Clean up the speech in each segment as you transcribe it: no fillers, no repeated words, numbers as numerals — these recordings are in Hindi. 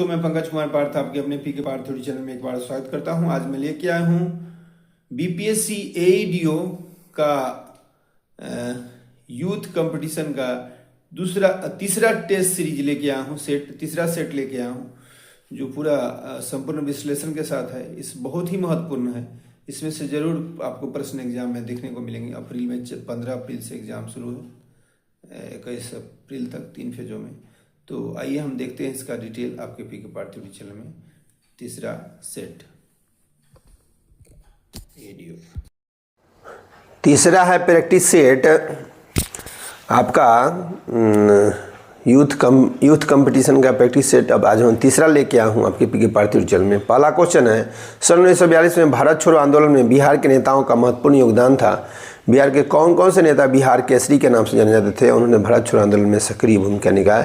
दोस्तों, मैं पंकज कुमार पार्थ आपके अपने पीके पार्थ थ्योरी चैनल में एक बार स्वागत करता हूं। आज मैं लेके आया हूं बीपीएससी एईडीओ का यूथ कंपटीशन का तीसरा टेस्ट सीरीज लेके आया हूं। तीसरा सेट लेके आया हूं जो पूरा संपूर्ण विश्लेषण के साथ है। इस बहुत ही महत्वपूर्ण है। इसमें से जरूर आपको प्रश्न एग्जाम में देखने को मिलेंगे। अप्रैल में 15 अप्रैल से एग्जाम शुरू है, 21 अप्रैल तक 3 फेजों में। तो आइए हम देखते हैं इसका डिटेल आपके पीके पार्थ थ्योरी चैनल में। तीसरा सेट एडीओ, तीसरा है प्रैक्टिस सेट आपका यूथ कंपटीशन का प्रैक्टिस सेट। अब आज हम तीसरा लेके आया हूँ आपके पीके पार्थ थ्योरी चैनल में। पहला क्वेश्चन है, सन 1942 में भारत छोड़ो आंदोलन में बिहार के नेताओं का महत्वपूर्ण योगदान था। बिहार के कौन कौन से नेता बिहार केसरी के नाम से जाने जाते थे? उन्होंने भारत छोड़ो आंदोलन में सक्रिय भूमिका निभाई।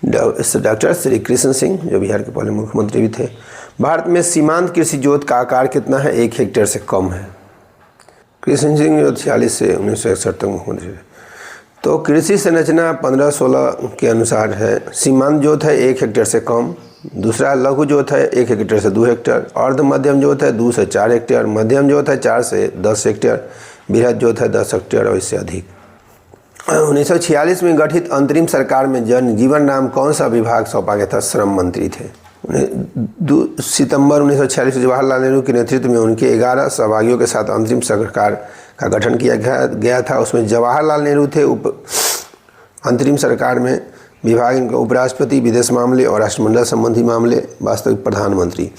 डॉक्टर श्री कृष्ण सिंह, जो बिहार के पहले मुख्यमंत्री भी थे। भारत में सीमांत कृषि जोत का आकार कितना है? 1 हेक्टेयर से कम है। कृष्ण सिंह जो 46 से 1961 तक मुख्यमंत्री थे। तो कृषि संरचना 15-16 के अनुसार है। सीमांत जोत है 1 हेक्टेयर से कम। दूसरा लघु जोत है 1 हेक्टेयर से 2 हेक्टेयर। अर्ध मध्यम जोत है 2 से 4 हेक्टेयर। मध्यम जोत है 4 से 10 हेक्टेयर। बृहद जोत है 10 हेक्टेयर और इससे अधिक। 1946 में गठित अंतरिम सरकार में जन जीवन राम कौन सा विभाग सौंपा गया था? श्रम मंत्री थे। 2 सितंबर 1946 को जवाहरलाल नेहरू के नेतृत्व में उनके 11 सहभागियों के साथ अंतरिम सरकार का गठन किया गया था। उसमें जवाहरलाल नेहरू थे अंतरिम सरकार में। विभाग इनका उपराष्ट्रपति, विदेश मामले और राष्ट्रमंडल संबंधी मामले, वास्तविक प्रधानमंत्री।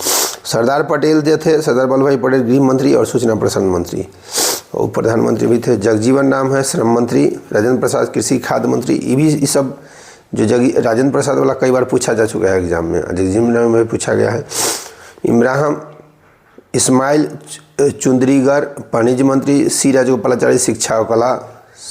सरदार पटेल जो थे, सरदार वल्लभ भाई पटेल गृह मंत्री और सूचना प्रसारण मंत्री और प्रधानमंत्री भी थे। जगजीवन राम है श्रम मंत्री। राजेंद्र प्रसाद कृषि खाद्य मंत्री। ये सब जो राजेंद्र प्रसाद वाला कई बार पूछा जा चुका है एग्जाम में, जगजीवन राम में पूछा गया है। इमरान इस्माइल चुंदरीगर वाणिज्य मंत्री। सी राजगोपालाचारी शिक्षा और कला।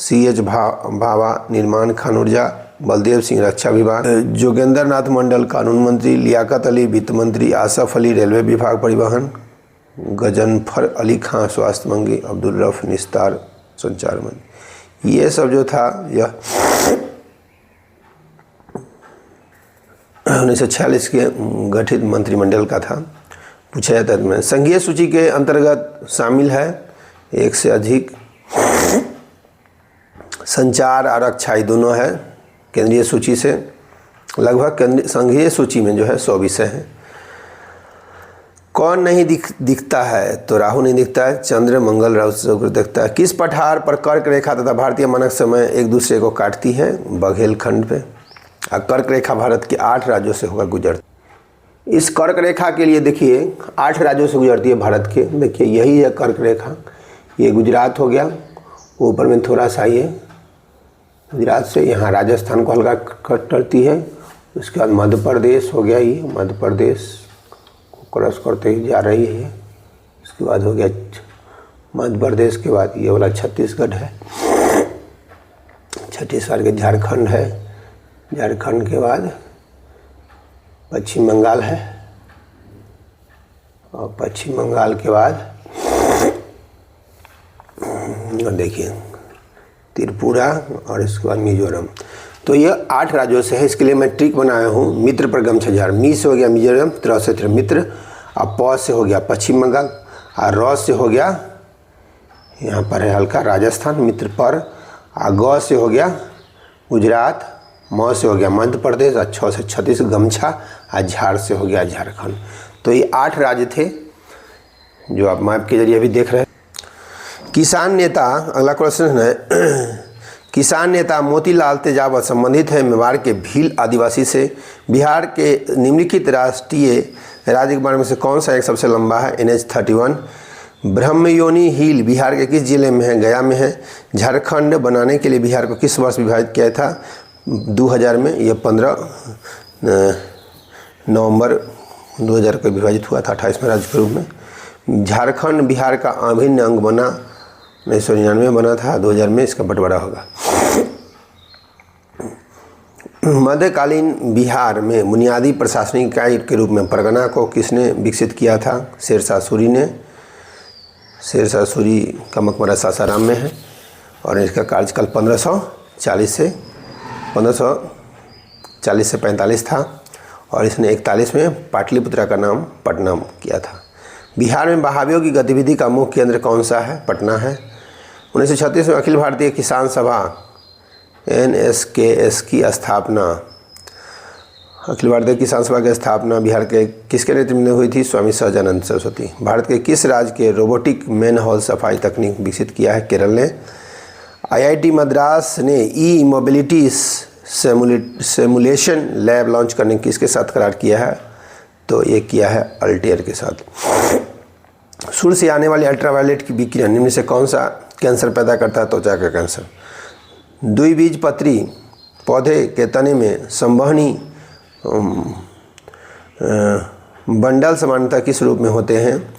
CH भावा निर्माण खान ऊर्जा। बलदेव सिंह रक्षा विभाग। जोगेंद्र नाथ मंडल कानून मंत्री। लियाकत अली वित्त मंत्री। आसफ अली रेलवे विभाग परिवहन। गजनफर अली खां स्वास्थ्य मंत्री। अब्दुल रफ निस्तार संचार मंत्री। ये सब जो था यह 1946 के गठित मंत्रिमंडल का था। पूछा जाता है। संघीय सूची के अंतर्गत शामिल है 1 से अधिक। संचार और रक्षा दोनों है केंद्रीय सूची से। लगभग संघीय सूची में जो है 100 विषय हैं। कौन नहीं दिखता है? तो राहु नहीं दिखता है। चंद्र मंगल राहु शुक्र दिखता है। किस पठार पर कर्क रेखा तथा भारतीय मानक समय एक दूसरे को काटती है? बघेलखंड पे। कर्क रेखा भारत के 8 राज्यों से होकर गुजरती। इस कर्क रेखा के लिए देखिए 8 राज्यों से गुजरती है भारत के। देखिए यही है कर्क रेखा। ये गुजरात हो गया, ऊपर में थोड़ा सा ये गुजरात से यहाँ राजस्थान को हल्का कटती है। उसके बाद मध्य प्रदेश हो गया, ये मध्य प्रदेश क्रॉस करते ही जा रही है। इसके बाद हो गया मध्य प्रदेश के बाद ये वाला छत्तीसगढ़ है। छत्तीसगढ़ के झारखंड है। झारखंड के बाद पश्चिम बंगाल है और पश्चिम बंगाल के बाद देखिए त्रिपुरा और इसके बाद मिजोरम। तो ये 8 राज्यों से है। इसके लिए मैं ट्रिक बनाया हूँ। मित्र पर गमछा झाड़। मी से हो गया मिजोरम, त्र से मित्र, और प से हो गया पश्चिम बंगाल, और र से हो गया यहाँ पर है हल्का राजस्थान मित्र पर, और ग से हो गया गुजरात, म से हो गया मध्य प्रदेश, और छ से छत्तीसगढ़ गमछा, और झाड़ से हो गया झारखंड। तो ये 8 राज्य थे जो आप मैप के जरिए भी देख रहे हैं। किसान नेता, अगला क्वेश्चन है, किसान नेता मोतीलाल तेजावत संबंधित है मेवाड़ के भील आदिवासी से। बिहार के निम्नलिखित राष्ट्रीय राजमार्ग में से कौन सा एक सबसे लंबा है? NH-31। ब्रह्मयोनी हिल बिहार के किस जिले में है? गया में है। झारखंड बनाने के लिए बिहार को किस वर्ष विभाजित किया था? 2000 में। यह 15 नवंबर 2000 को विभाजित हुआ था 28वें राज्य के रूप में। झारखंड बिहार का अभिन्न अंग बना 1999 में बना था। 2000 में इसका बंटवारा होगा। मध्यकालीन बिहार में बुनियादी प्रशासनिक इकाई के रूप में परगना को किसने विकसित किया था? शेरशाह सूरी ने। शेरशाह सूरी का मकबरा सासाराम में है और इसका कार्यकाल 1540 से 45 था और इसने 41 में पाटलिपुत्रा का नाम पटना किया था। बिहार में बहावियों की गतिविधि का मुख्य केंद्र कौन सा है? पटना है। 1936 में अखिल भारतीय किसान सभा NSKS की स्थापना, अखिल भारतीय किसान सभा की स्थापना बिहार के किसके नेतृत्व में हुई थी? स्वामी सहजानंद सरस्वती। भारत के किस राज्य के रोबोटिक मैनहोल सफाई तकनीक विकसित किया है? केरल ने। IIT मद्रास ने ई मोबिलिटी सिमुलेशन लैब लॉन्च करने किसके साथ करार किया है? तो ये किया है अल्टेयर के साथ। सूर्य से आने वाली अल्ट्रावायलेट की विकिरण निम्न से कौन सा कैंसर पैदा करता है? त्वचा का कैंसर। द्विबीजपत्री पौधे के तने में संवहनी बंडल सामान्यतः किस रूप में होते हैं?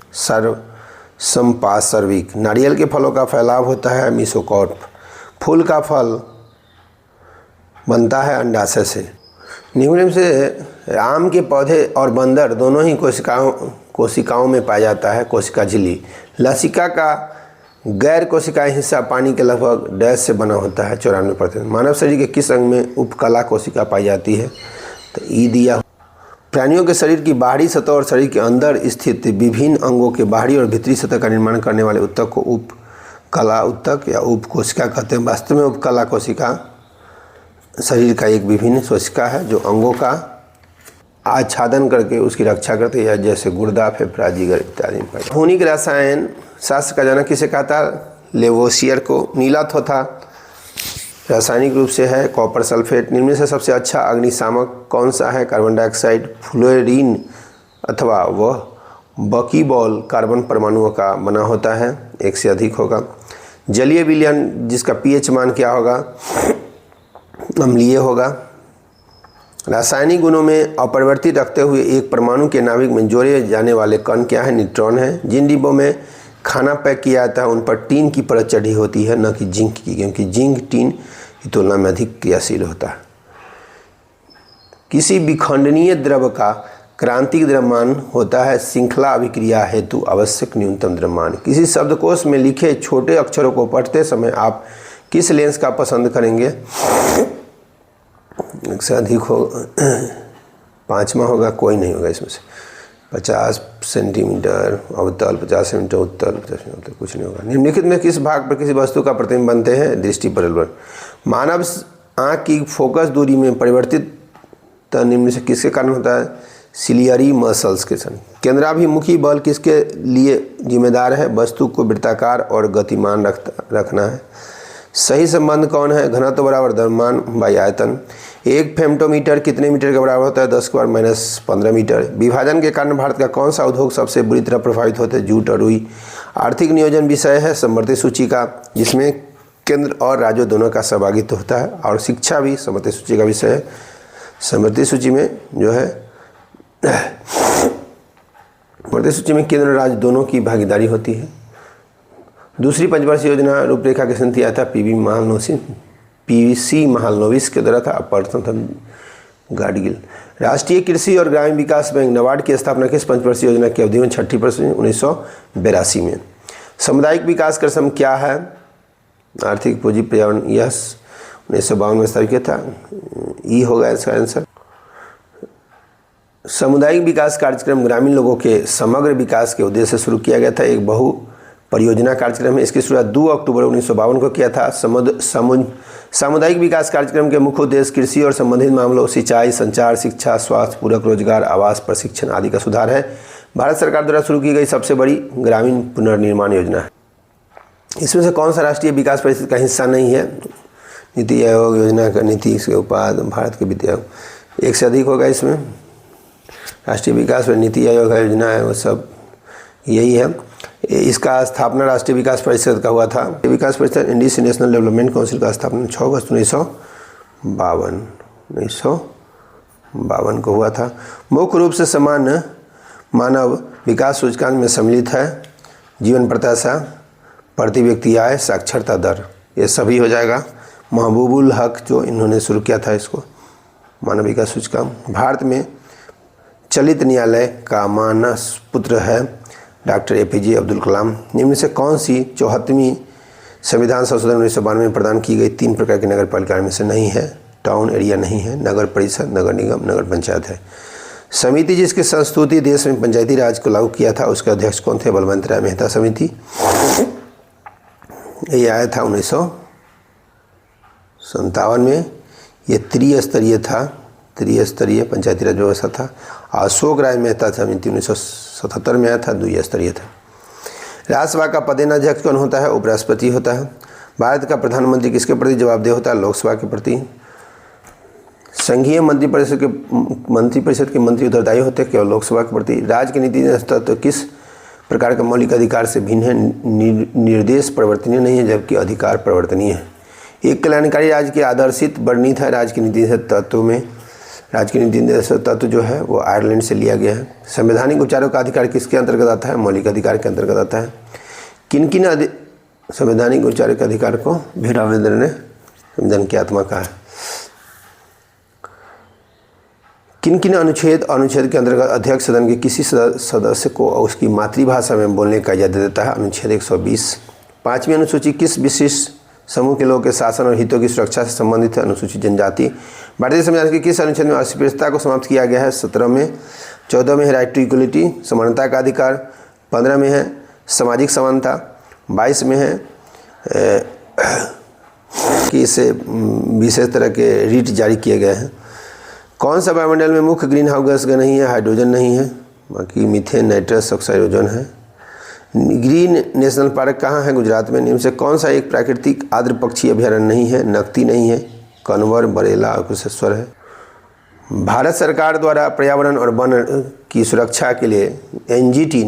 संपार्श्विक। नारियल के फलों का फैलाव होता है मीसोकार्प। फूल का फल बनता है अंडाशय से। निम्न से आम के पौधे और बंदर दोनों ही कोशिकाओं में पाया जाता है कोशिका झिल्ली। लसिका का गैर कोशिकाएं हिस्सा पानी के लगभग डैश से बना होता है 94%। मानव शरीर के किस अंग में उपकला कोशिका पाई जाती है? तो ई दिया। प्राणियों के शरीर की बाहरी सतह और शरीर के अंदर स्थित विभिन्न अंगों के बाहरी और भीतरी सतह का निर्माण करने वाले ऊतक को उपकला ऊतक या उपकोशिका कहते हैं। वास्तव में उपकला कोशिका शरीर का एक विभिन्न कोशिका है जो अंगों का आच्छादन करके उसकी रक्षा करते हैं, जैसे गुर्दा, फेफड़ा, जिगर इत्यादि। खूनिक रसायन शास्त्र का जनक किसे कहता? लेवोसियर को। नीला थोथा रासायनिक रूप से है कॉपर सल्फेट। निम्न से सबसे अच्छा अग्निशामक कौन सा है? कार्बन डाइऑक्साइड, फ्लोरीन अथवा वह बकीबॉल कार्बन परमाणुओं का बना होता है, एक से अधिक होगा। जलीय विलयन जिसका pH मान क्या होगा? अम्लीय होगा। रासायनिक गुणों में अपरिवर्तित रखते हुए एक परमाणु के नाभिक में जोड़े जाने वाले कण क्या है? न्यूट्रॉन है। जिन डिब्बों में खाना पैक किया जाता है उन पर टीन की परत चढ़ी होती है, न कि जिंक की, क्योंकि जिंक टीन की तुलना में अधिक क्रियाशील होता है। किसी विखंडनीय द्रव का क्रांतिक द्रव्यमान होता है श्रृंखला अभिक्रिया हेतु आवश्यक न्यूनतम द्रव्यमान। किसी शब्दकोश में लिखे छोटे अक्षरों को पढ़ते समय आप किस लेंस का पसंद करेंगे? एक से अधिक हो, पाँचवा होगा, कोई नहीं होगा इसमें से। 50 सेंटीमीटर अवतल, 50 सेंटीमीटर उत्तल, 50 सेंटीमीटर कुछ नहीं होगा। निम्नलिखित में किस भाग पर किसी वस्तु का प्रतिबिंब बनते हैं? दृष्टि परिबल। मानव आँख की फोकस दूरी में परिवर्तित निम्न से किसके कारण होता है? सिलियरी मसल्स के कारण। केंद्राभिमुखी बल किसके लिए जिम्मेदार है? वस्तु को वृत्ताकार और गतिमान रखना है। सही संबंध कौन है? घनत्व बराबर द्रव्यमान बाई आयतन। एक फेम्टोमीटर कितने मीटर के बराबर होता है? 10⁻⁻15 मीटर। विभाजन के कारण भारत का कौन सा उद्योग सबसे बुरी तरह प्रभावित होता है? जूट और रुई। आर्थिक नियोजन विषय है समवर्ती सूची का, जिसमें केंद्र और राज्यों दोनों का सहभागित्व होता है। और शिक्षा भी समवर्ती सूची का विषय है। समवर्ती सूची में जो है समवर्ती सूची में केंद्र और राज्य दोनों की भागीदारी होती है। दूसरी पंचवर्षीय योजना रूपरेखा के संत आया था PVC महालनोबिस के द्वारा था। प्रथम था गाडगिल। राष्ट्रीय कृषि और ग्रामीण विकास बैंक नाबार्ड की स्थापना किस पंचवर्षीय योजना की अवधि में? 6ठी वर्षीय 1982 में। सामुदायिक विकास का श्रम क्या है? आर्थिक पूंजी पर्यावरण, यस 1952 में स्थापित किया था। ई होगा इसका आंसर। सामुदायिक विकास कार्यक्रम ग्रामीण लोगों के समग्र विकास के उद्देश्य से शुरू किया गया था। एक बहु परियोजना कार्यक्रम है। इसकी शुरुआत 2 अक्टूबर 1952 को किया था। सामुदायिक विकास कार्यक्रम के मुख्य उद्देश्य कृषि और संबंधित मामलों, सिंचाई, संचार, शिक्षा, स्वास्थ्य, पूरक रोजगार, आवास, प्रशिक्षण आदि का सुधार है। भारत सरकार द्वारा शुरू की गई सबसे बड़ी ग्रामीण पुनर्निर्माण योजना है। इसमें से कौन सा राष्ट्रीय विकास परिषद का हिस्सा नहीं है? नीति आयोग योजना का नीति के उपाधि भारत के वित्त आयोग, एक से अधिक होगा इसमें। राष्ट्रीय विकास और नीति आयोग योजना है वो सब यही है। इसका स्थापना राष्ट्रीय विकास परिषद का हुआ था। विकास परिषद इंडीज नेशनल डेवलपमेंट काउंसिल का स्थापना 6 अगस्त 1952 को हुआ था। मुख्य रूप से सामान्य मानव विकास सूचकांक में सम्मिलित है जीवन प्रत्याशा, प्रति व्यक्ति आय, साक्षरता दर, ये सभी हो जाएगा। महबूबुल हक जो इन्होंने शुरू किया था इसको, मानव विकास सूचकांक। भारत में चलित न्यायालय का मानस पुत्र है डॉक्टर APJ अब्दुल कलाम। निम्न से कौन सी 74वीं संविधान संशोधन 1992 में प्रदान की गई 3 प्रकार की नगर पालिका में से नहीं है? टाउन एरिया नहीं है, नगर परिषद, नगर निगम, नगर पंचायत है। समिति जिसकी संस्तुति देश में पंचायती राज को लागू किया था उसके अध्यक्ष कौन थे? बलवंत राय मेहता समिति। ये आया था 1957 में। ये त्रिस्तरीय था, त्रिस्तरीय पंचायती राज व्यवस्था था। अशोक राय मेहता समिति 1977 में आया था, द्विस्तरीय था। राज्यसभा का पदेनाध्यक्ष कौन होता है? उपराष्ट्रपति होता है। भारत का प्रधानमंत्री किसके प्रति जवाबदेह होता है? लोकसभा के प्रति। संघीय मंत्रिपरिषद के मंत्री उत्तरदायी होते हैं केवल लोकसभा के प्रति। राज्य की नीति तत्व किस प्रकार के मौलिक अधिकार से भिन्न है? निर्देश परिवर्तनीय नहीं है जबकि अधिकार परिवर्तनीय है। एक कल्याणकारी राज्य की आदर्शित वर्णित है राज्य की नीति तत्व में। राज्य की नीति तत्व जो है वो आयरलैंड से लिया गया है। संवैधानिक उपचारों का अधिकार किसके अंतर्गत आता है? मौलिक अधिकार के अंतर्गत आता है। किन किन संवैधानिक उपचारों के अधिकार को भील अम्बेडकर ने संविधान की आत्मा कहा है? किन किन अनुच्छेद के अंतर्गत अध्यक्ष सदन के किसी सदस्य को उसकी मातृभाषा में बोलने का इजाजत देता है? अनुच्छेद 120। 5वीं अनुसूची किस विशिष्ट समूह के लोगों के शासन और हितों की सुरक्षा से संबंधित है? अनुसूचित जनजाति। भारतीय संविधान के किस अनुच्छेद में अस्पृश्यता को समाप्त किया गया है? 17 में। 14 में है राइट टू इक्वलिटी, समानता का अधिकार। 15 में है सामाजिक समानता। 22 में है कि इसे विशेष तरह के रीट जारी किए गए हैं। कौन सा वायुमंडल में मुख्य ग्रीन हाउस गैस नहीं है? हाइड्रोजन नहीं है, बाकी मीथेन, नाइट्रस ऑक्साइड, ओजोन है। ग्रीन नेशनल पार्क कहाँ है? गुजरात में। निम्न से कौन सा एक प्राकृतिक आर्द्र पक्षी अभ्यारण्य नहीं है? नकती नहीं है, कन्वर, बरेला और कुशेश्वर है। भारत सरकार द्वारा पर्यावरण और वन की सुरक्षा के लिए NGT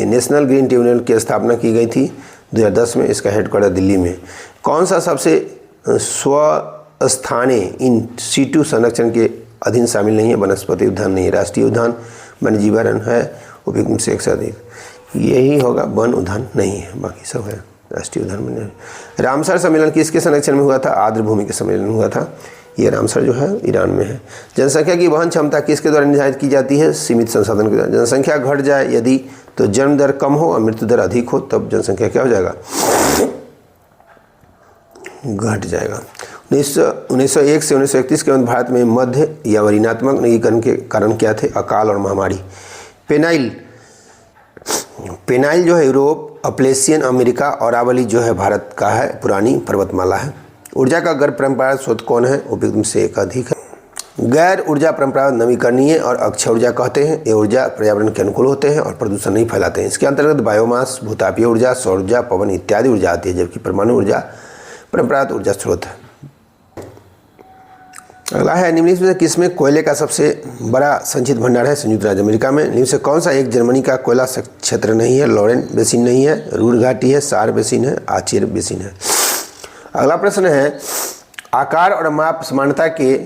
नेशनल ग्रीन ट्रिब्यूनल की स्थापना की गई थी 2010 में। इसका हेडक्वार्टर दिल्ली में। कौन सा सबसे स्वस्थानीय इन सीटू संरक्षण के अधीन शामिल नहीं है? वनस्पति उद्यान नहीं है, राष्ट्रीय उद्यान, वन्यजीवन है, उपयुक्त से एक से अधिक, यही होगा। वन उद्यान नहीं है, बाकी सब है राष्ट्रीय उद्यान में। रामसर सम्मेलन किसके संरक्षण में हुआ था? आर्द्र भूमि के सम्मेलन में हुआ था। ये रामसर जो है ईरान में है। जनसंख्या की वहन क्षमता किसके द्वारा निर्धारित की जाती है? सीमित संसाधन के द्वारा। जनसंख्या घट जाए यदि तो जन्म दर कम हो और मृत्यु दर अधिक हो तब जनसंख्या क्या हो जाएगा? घट जाएगा। 1901 से 1931 के मध्य भारत में मध्य या ऋणात्मक नवीकरण के कारण क्या थे? अकाल और महामारी। पेनाइल जो है यूरोप, अपलेशियन अमेरिका और अरावली जो है भारत का है, पुरानी पर्वतमाला है। ऊर्जा का गैर परंपरागत स्रोत कौन है? उपयुक्त से एक अधिक है। गैर ऊर्जा परंपरागत नवीकरणीय और अक्षय ऊर्जा कहते हैं। ये ऊर्जा पर्यावरण के अनुकूल होते हैं और प्रदूषण नहीं फैलाते हैं। इसके अंतर्गत बायोमास, भूतापीय ऊर्जा, सौर ऊर्जा, पवन इत्यादि ऊर्जा आती है, जबकि परमाणु ऊर्जा परंपरागत ऊर्जा स्रोत है। अगला है निम्नलिखित में किसमें कोयले का सबसे बड़ा संचित भंडार है? संयुक्त राज्य अमेरिका में। निम्न से कौन सा एक जर्मनी का कोयला क्षेत्र नहीं है? लॉरेन बेसिन नहीं है, रूर घाटी है, सार बेसिन है, आचेर बेसिन है। अगला प्रश्न है आकार और माप समानता के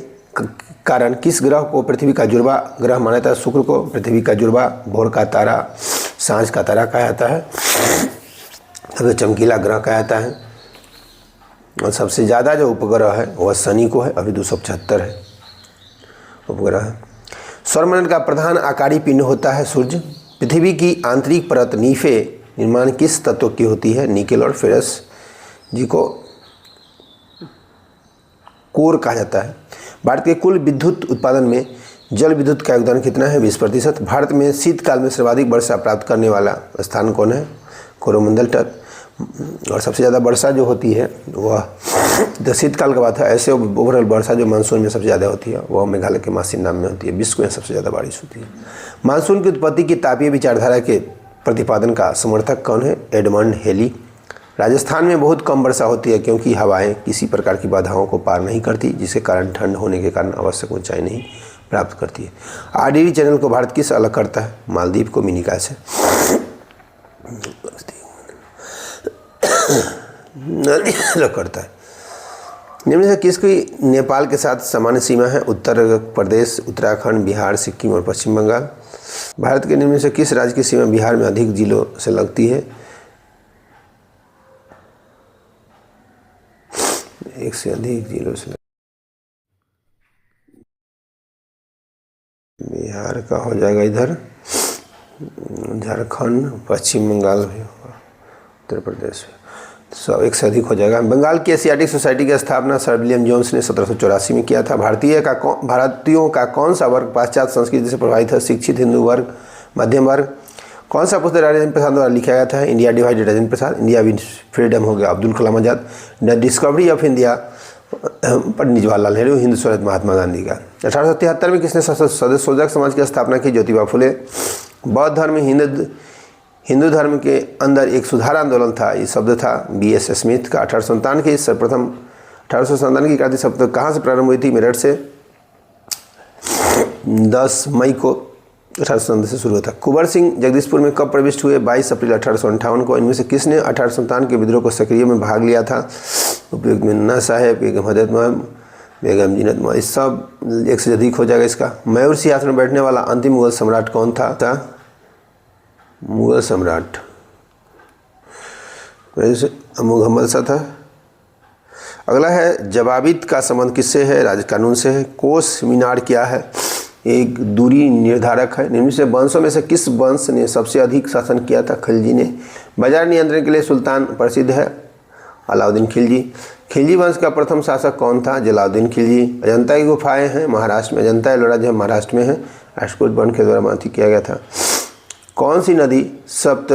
कारण किस ग्रह को पृथ्वी का जुड़वा ग्रह माना जाता है? शुक्र को पृथ्वी का जुड़वा, भोर का तारा, सांझ का तारा कहा जाता है, सबसे चमकीला ग्रह कहा जाता है। और सबसे ज़्यादा जो उपग्रह है वह शनि को है, अभी 275 है उपग्रह। सौरमंडल का प्रधान आकारी पिंड होता है सूर्य। पृथ्वी की आंतरिक परत नीफे निर्माण किस तत्व की होती है? निकेल और फेरस, जिको कोर कहा जाता है। भारत के कुल विद्युत उत्पादन में जल विद्युत का योगदान कितना है? 20%। भारत में शीतकाल में सर्वाधिक वर्षा प्राप्त करने वाला स्थान कौन है? कोरोमंडल तट। और सबसे ज़्यादा वर्षा जो होती है वह जब शीतकाल का बात है, ऐसे ओवरऑल वर्षा जो मानसून में सबसे ज़्यादा होती है वह मेघालय के मासिन नाम में होती है। विश्व में सबसे ज़्यादा बारिश होती है। मानसून की उत्पत्ति की तापीय विचारधारा के प्रतिपादन का समर्थक कौन है? Edmund heli. राजस्थान में बहुत कम वर्षा होती है क्योंकि हवाएं किसी प्रकार की बाधाओं को पार नहीं करती, जिसके कारण ठंड होने के कारण आवश्यक ऊंचाई नहीं प्राप्त करती है। RDD चैनल को भारत किस अलग करता है? मालदीव को मिनिका से अलग करता है। निम्न से किसकी नेपाल के साथ सामान्य सीमा है? उत्तर प्रदेश, उत्तराखंड, बिहार, सिक्किम और पश्चिम बंगाल। भारत के निम्न से किस राज्य की सीमा बिहार में अधिक जिलों से लगती है? एक से अधिक जिलों से। बिहार का हो जाएगा इधर, झारखंड, पश्चिम बंगाल भी होगा, उत्तर प्रदेश। 100 से अधिक हो जाएगा। बंगाल की एशियाटिक सोसाइटी की स्थापना सर विलियम जोन्स ने 1784 में किया था। भारतीयों का कौन सा वर्ग पाश्चात्य संस्कृति से प्रभावित है? शिक्षित, हिंदू वर्ग, मध्यम वर्ग। कौन सा पुस्तक राजेंद्र प्रसाद द्वारा लिखा गया था? India divided, Rajendra Prasad. India with freedom हो गया Abdul Kalam Azad. The discovery of India Pandit Jawaharlal Nehru. Hind Swaraj Mahatma Gandhi का। 1873 में किसने सदस्योजक समाज की स्थापना की? ज्योतिबा फुले। बौद्ध धर्म हिंदू धर्म के अंदर एक सुधार आंदोलन था, ये शब्द था B.S. स्मिथ का। 1857 की सर्वप्रथम 1857 की क्रांति शब्द कहाँ से प्रारंभ हुई थी? मेरठ से। 10 मई को 1857 से शुरू हुआ था। कुंवर सिंह जगदीशपुर में कब प्रविष्ट हुए? 22 अप्रैल 1858 को। इनमें से किसने 1857 के विद्रोह को सक्रिय में भाग लिया था? उपयुक्त में अन्ना साहेब, बेगम हजरत महल, बेगम जीनत महल। इस सब 1 से अधिक हो जाएगा इसका। मयूर सिंहासन में बैठने वाला अंतिम मुगल सम्राट कौन था? मुगल सम्राट मुहम्मद शाह था। अगला है जवाबित का संबंध किससे है? राज कानून से है। कोस मीनार क्या है? एक दूरी निर्धारक है। निम्न से वंशों में से किस वंश ने सबसे अधिक शासन किया था? खिलजी ने। बाजार नियंत्रण के लिए सुल्तान प्रसिद्ध है? अलाउद्दीन खिलजी। खिलजी वंश का प्रथम शासक कौन था? जलालुद्दीन खिलजी। अजंता की गुफाएं हैं महाराष्ट्र में। अजंता एलोरा जो महाराष्ट्र में है, राष्ट्रकूट वंश के द्वारा माथी किया गया था। कौन सी नदी सप्त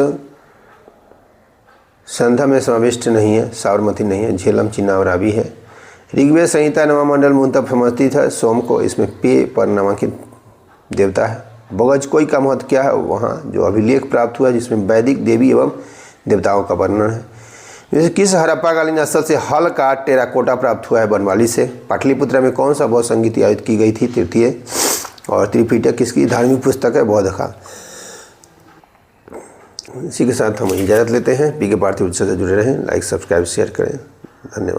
संध्या में समाविष्ट नहीं है? साबरमती नहीं है, झेलम, चिन्ना और रावी है। ऋग्वेद संहिता नवामंडल मूलतः समर्थित है सोम को। इसमें पे पर नामांकित देवता है। बगज कोई का महत्व क्या है? वहाँ जो अभिलेख प्राप्त हुआ है जिसमें वैदिक देवी एवं देवताओं का वर्णन है। जैसे किस हड़प्पाकालीन स्थल से हल का टेराकोटा प्राप्त हुआ है? बनवाली से। पाटलिपुत्र में कौन सा बौद्ध संगीत आयोजित की गई थी? तृतीय। और त्रिपिटक किसकी धार्मिक पुस्तक है? बौद्ध का। इसी के साथ हम इजाज़त लेते हैं। पीके पार्थिव से जुड़े रहें, लाइक, सब्सक्राइब, शेयर करें। धन्यवाद।